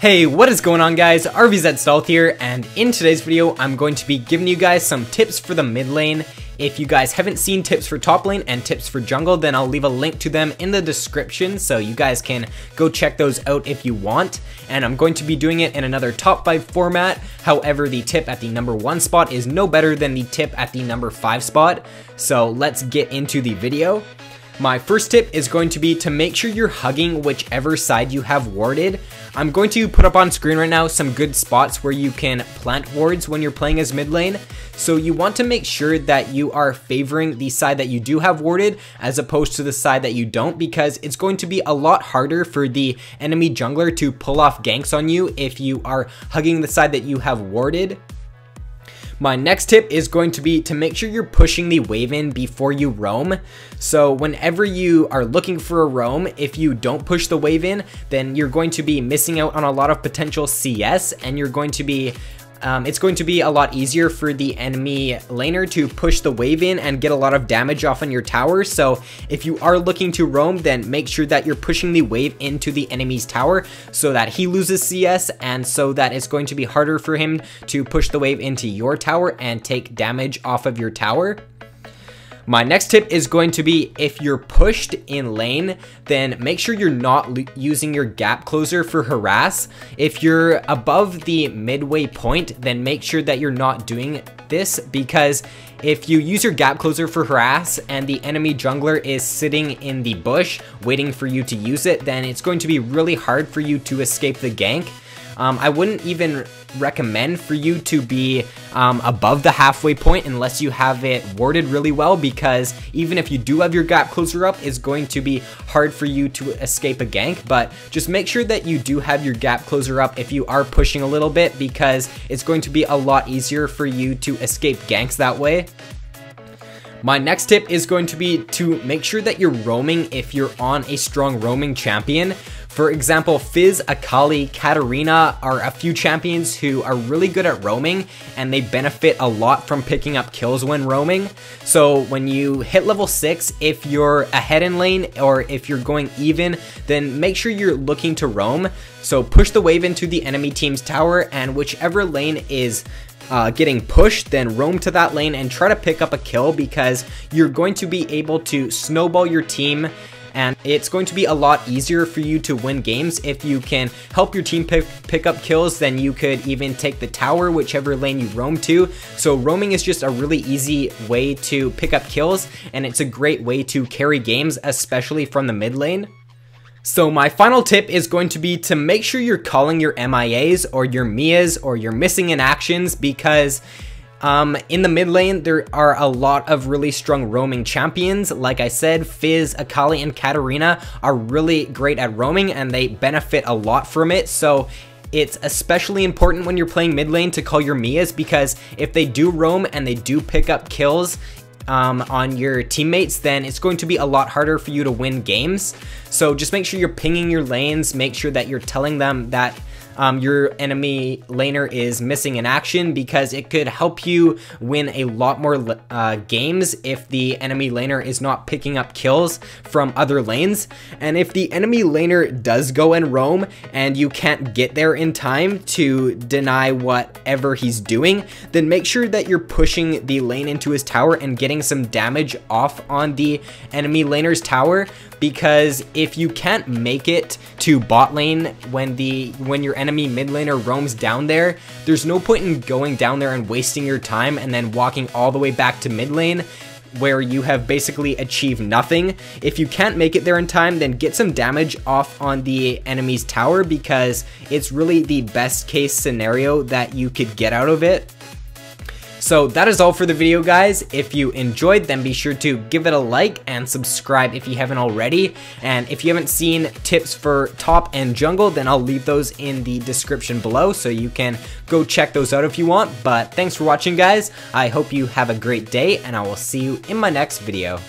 Hey, what is going on guys? RVZ Stealth here, and in today's video, I'm going to be giving you guys some tips for the mid lane. If you guys haven't seen tips for top lane and tips for jungle, then I'll leave a link to them in the description so you guys can go check those out if you want. And I'm going to be doing it in another top 5 format. However, the tip at the number 1 spot is no better than the tip at the number 5 spot. So let's get into the video. My first tip is going to be to make sure you're hugging whichever side you have warded. I'm going to put up on screen right now some good spots where you can plant wards when you're playing as mid lane. So you want to make sure that you are favoring the side that you do have warded as opposed to the side that you don't, because it's going to be a lot harder for the enemy jungler to pull off ganks on you if you are hugging the side that you have warded. My next tip is going to be to make sure you're pushing the wave in before you roam. So whenever you are looking for a roam, if you don't push the wave in, then you're going to be missing out on a lot of potential CS, and you're going to be it's going to be a lot easier for the enemy laner to push the wave in and get a lot of damage off on your tower. So if you are looking to roam, then make sure that you're pushing the wave into the enemy's tower so that he loses CS, and so that it's going to be harder for him to push the wave into your tower and take damage off of your tower. My next tip is going to be, if you're pushed in lane, then make sure you're not using your gap closer for harass. If you're above the midway point, then make sure that you're not doing this, because if you use your gap closer for harass and the enemy jungler is sitting in the bush waiting for you to use it, then it's going to be really hard for you to escape the gank. I wouldn't even recommend for you to be above the halfway point unless you have it warded really well, because even if you do have your gap closer up, it's going to be hard for you to escape a gank. But just make sure that you do have your gap closer up if you are pushing a little bit, because it's going to be a lot easier for you to escape ganks that way. My next tip is going to be to make sure that you're roaming if you're on a strong roaming champion. For example, Fizz, Akali, Katarina are a few champions who are really good at roaming, and they benefit a lot from picking up kills when roaming. So when you hit level 6, if you're ahead in lane or if you're going even, then make sure you're looking to roam. So push the wave into the enemy team's tower, and whichever lane is getting pushed, then roam to that lane and try to pick up a kill, because you're going to be able to snowball your team, and it's going to be a lot easier for you to win games if you can help your team pick up kills. Then you could even take the tower whichever lane you roam to. So roaming is just a really easy way to pick up kills, and it's a great way to carry games, especially from the mid lane. So my final tip is going to be to make sure you're calling your MIAs or your Mias or your missing in actions, because in the mid lane, there are a lot of really strong roaming champions. Like I said, Fizz, Akali, and Katarina are really great at roaming, and they benefit a lot from it. So it's especially important when you're playing mid lane to call your Mias, because if they do roam and they do pick up kills on your teammates, then it's going to be a lot harder for you to win games. So just make sure you're pinging your lanes, make sure that you're telling them that your enemy laner is missing in action, because it could help you win a lot more games if the enemy laner is not picking up kills from other lanes. And if the enemy laner does go and roam and you can't get there in time to deny whatever he's doing, then make sure that you're pushing the lane into his tower and getting some damage off on the enemy laner's tower, because if you can't make it to bot lane when your enemy mid laner roams down there, there's no point in going down there and wasting your time and then walking all the way back to mid lane where you have basically achieved nothing. If you can't make it there in time, then get some damage off on the enemy's tower, because it's really the best case scenario that you could get out of it. So that is all for the video, guys. If you enjoyed, then be sure to give it a like and subscribe if you haven't already. And if you haven't seen tips for top and jungle, then I'll leave those in the description below, so you can go check those out if you want. But thanks for watching, guys. I hope you have a great day, and I will see you in my next video.